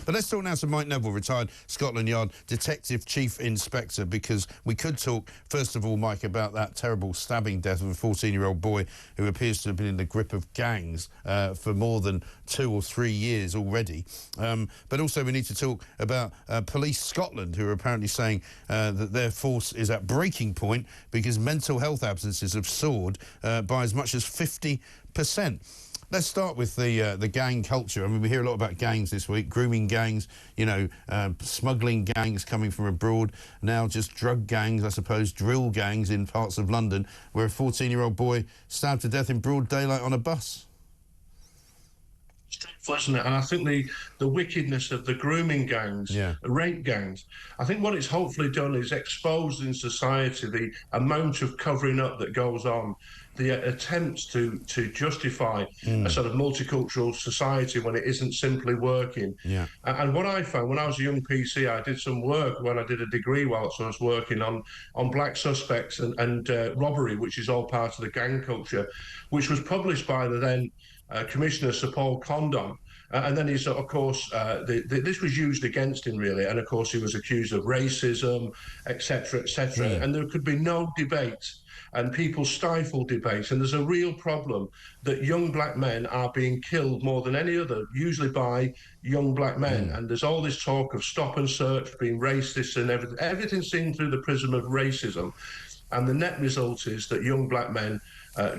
But let's talk now to Mike Neville, retired Scotland Yard Detective Chief Inspector, because we could talk, first of all, Mike, about that terrible stabbing death of a 14-year-old boy who appears to have been in the grip of gangs for more than 2 or 3 years already. But also we need to talk about Police Scotland, who are apparently saying that their force is at breaking point because mental health absences have soared by as much as 50%. Let's start with the gang culture. I mean, we hear a lot about gangs this week, grooming gangs, you know, smuggling gangs coming from abroad, now just drug gangs, I suppose, drill gangs in parts of London, where a 14-year-old boy stabbed to death in broad daylight on a bus. Isn't it? And I think the wickedness of the grooming gangs, rape gangs, I think what it's hopefully done is exposed in society the amount of covering up that goes on, the attempts to justify a sort of multicultural society when it isn't simply working. And what I found when I was a young PC, I did some work when I did a degree whilst I was working on black suspects and robbery, which is all part of the gang culture, which was published by the then Commissioner Sir Paul Condon. And then he's, of course, this was used against him, really. And, of course, he was accused of racism, etc., etc. And there could be no debate. And people stifle debate. And there's a real problem that young black men are being killed more than any other, usually by young black men. And there's all this talk of stop and search, being racist and everything. Everything's seen through the prism of racism. And the net result is that young black men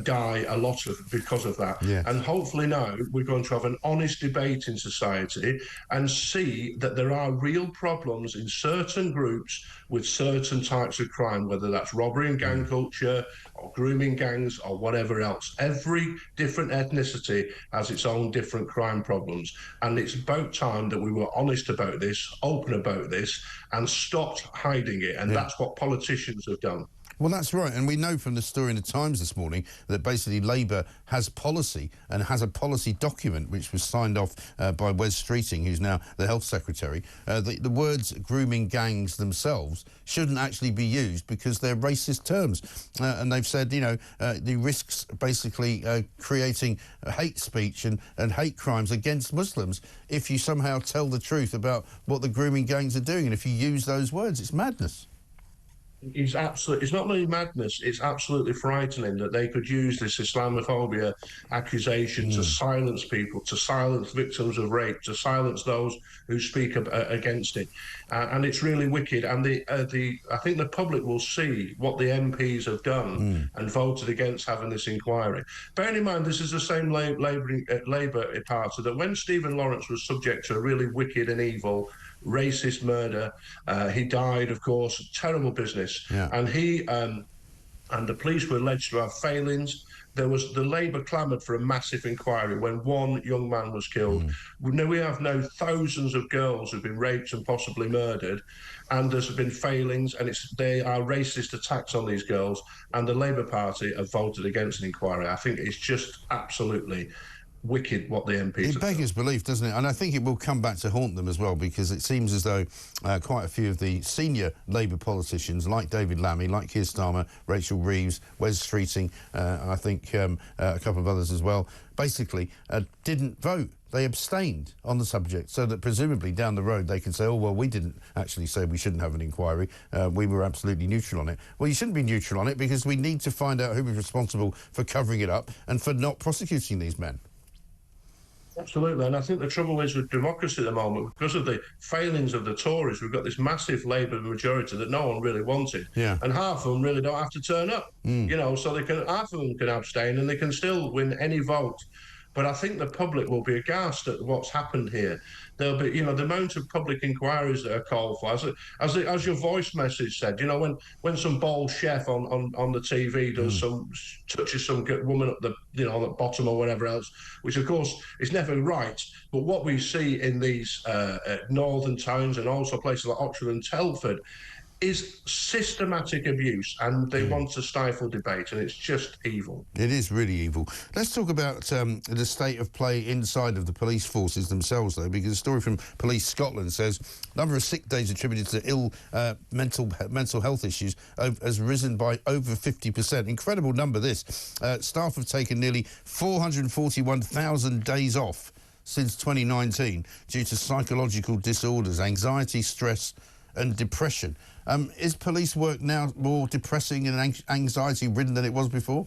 die a lot because of that. And hopefully now we're going to have an honest debate in society and see that there are real problems in certain groups with certain types of crime, whether that's robbery and gang culture or grooming gangs or whatever else. Every different ethnicity has its own different crime problems. And it's about time that we were honest about this, open about this, and stopped hiding it. And that's what politicians have done. Well, that's right. And we know from the story in the Times this morning that basically Labour has policy and has a policy document which was signed off by Wes Streeting, who's now the Health Secretary. The words grooming gangs themselves shouldn't actually be used because they're racist terms. And they've said, you know, the risks basically creating hate speech and hate crimes against Muslims if you somehow tell the truth about what the grooming gangs are doing. And if you use those words, it's madness. It's not only madness, it's absolutely frightening that they could use this Islamophobia accusation to silence people, to silence victims of rape, to silence those who speak against it. And it's really wicked. And I think the public will see what the MPs have done and voted against having this inquiry. Bearing in mind, this is the same Labour party that when Stephen Lawrence was subject to a really wicked and evil racist murder, he died, of course, terrible business. And he and the police were alleged to have failings. The Labour clamoured for a massive inquiry when one young man was killed. We have now thousands of girls who've been raped and possibly murdered, and there's been failings, and they are racist attacks on these girls, and the Labour Party have voted against an inquiry. I think it's just absolutely wicked what the MPs It beggars belief, doesn't it? And I think it will come back to haunt them as well, because it seems as though quite a few of the senior Labour politicians, like David Lammy, like Keir Starmer, Rachel Reeves, Wes Streeting, and I think a couple of others as well, basically didn't vote. They abstained on the subject, so that presumably down the road they can say, oh, well, we didn't actually say we shouldn't have an inquiry. We were absolutely neutral on it. Well, you shouldn't be neutral on it because we need to find out who was responsible for covering it up and for not prosecuting these men. Absolutely, and I think the trouble is with democracy at the moment, because of the failings of the Tories, we've got this massive Labour majority that no one really wanted, and half of them really don't have to turn up, you know, so half of them can abstain and they can still win any vote. But I think the public will be aghast at what's happened here. There'll be, you know, the amount of public inquiries that are called for. As your voice message said, you know, when some bald chef on the TV does touches some woman at the, you know, the bottom or whatever else, which of course is never right. But what we see in these northern towns and also places like Oxford and Telford is systematic abuse, and they want to stifle debate, and it's just evil. It is really evil. Let's talk about the state of play inside of the police forces themselves, though, because a story from Police Scotland says number of sick days attributed to ill mental health issues has risen by over 50%. Incredible number, this. Staff have taken nearly 441,000 days off since 2019 due to psychological disorders, anxiety, stress and depression. Is police work now more depressing and anxiety-ridden than it was before?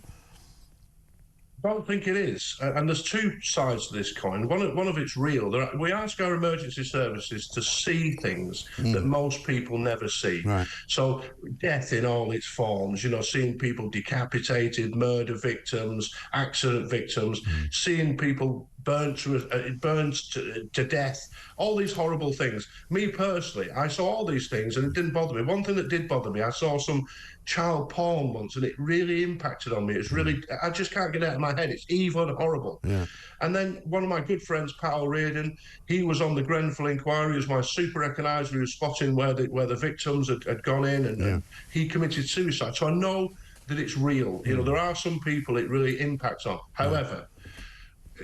I don't think it is. And there's two sides to this coin. One of it's real. We ask our emergency services to see things that most people never see. Right. So death in all its forms, you know, seeing people decapitated, murder victims, accident victims, seeing people burnt to death, all these horrible things. Me personally, I saw all these things and it didn't bother me. One thing that did bother me, I saw some child porn once and it really impacted on me. It's really, I just can't get it out of my head. It's evil and horrible. Yeah. And then one of my good friends, Powell Reardon, he was on the Grenfell inquiry. He was my super recogniser. He was spotting where the victims had gone in and he committed suicide. So I know that it's real. You know, there are some people it really impacts on. However,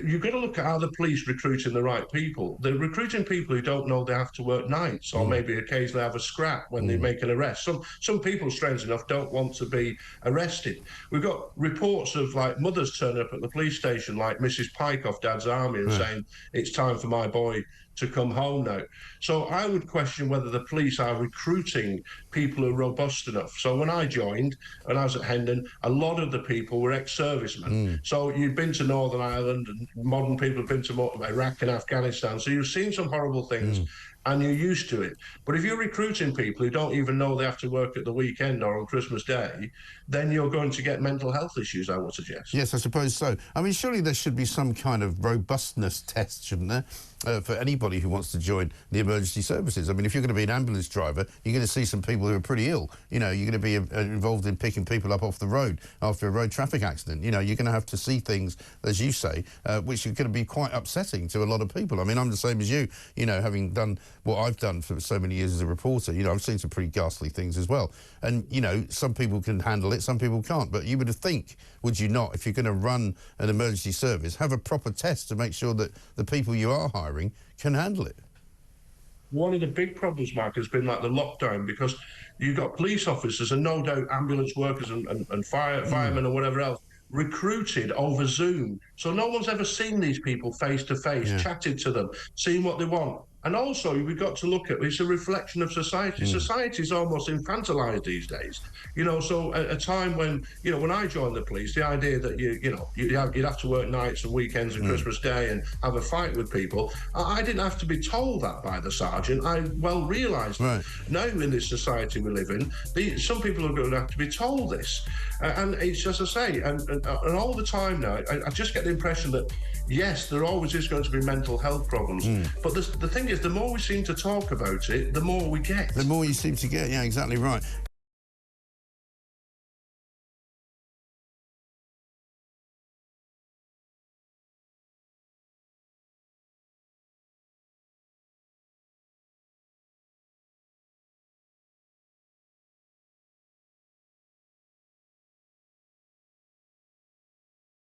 you've got to look at how the police recruiting the right people. They're recruiting people who don't know they have to work nights or maybe occasionally have a scrap when they make an arrest. Some people, strange enough, don't want to be arrested. We've got reports of like mothers turning up at the police station like Mrs. Pike off Dad's Army and saying, it's time for my boy to come home now. So I would question whether the police are recruiting people who are robust enough. So when I joined, when I was at Hendon, a lot of the people were ex-servicemen. So you've been to Northern Ireland and modern people have been to Iraq and Afghanistan. So you've seen some horrible things and you're used to it. But if you're recruiting people who don't even know they have to work at the weekend or on Christmas Day, then you're going to get mental health issues, I would suggest. Yes, I suppose so. I mean, surely there should be some kind of robustness test, shouldn't there, for anybody who wants to join the emergency services? I mean, if you're going to be an ambulance driver, you're going to see some people who are pretty ill. You know, you're going to be involved in picking people up off the road after a road traffic accident. You know, you're going to have to see things, as you say, which are going to be quite upsetting to a lot of people. I mean, I'm the same as you, you know, having done what I've done for so many years as a reporter. You know, I've seen some pretty ghastly things as well. And, you know, some people can handle it, some people can't. But you would think, would you not, if you're going to run an emergency service, have a proper test to make sure that the people you are hiring can handle it? One of the big problems, Mark, has been like the lockdown, because you've got police officers and no doubt ambulance workers and firemen and whatever else recruited over Zoom. So no one's ever seen these people face to face, chatted to them, seen what they want. And also, we've got to look at, it's a reflection of society. Society is almost infantilized these days. You know, so at a time when, you know, when I joined the police, the idea that, you'd have to work nights and weekends and Christmas Day and have a fight with people, I didn't have to be told that by the sergeant. I well realised now in this society we live in, some people are going to have to be told this. And it's just, as I say, and all the time now, I just get the impression that, yes, there always is going to be mental health problems. But the thing is, the more we seem to talk about it, the more we get. The more you seem to get, yeah, exactly right.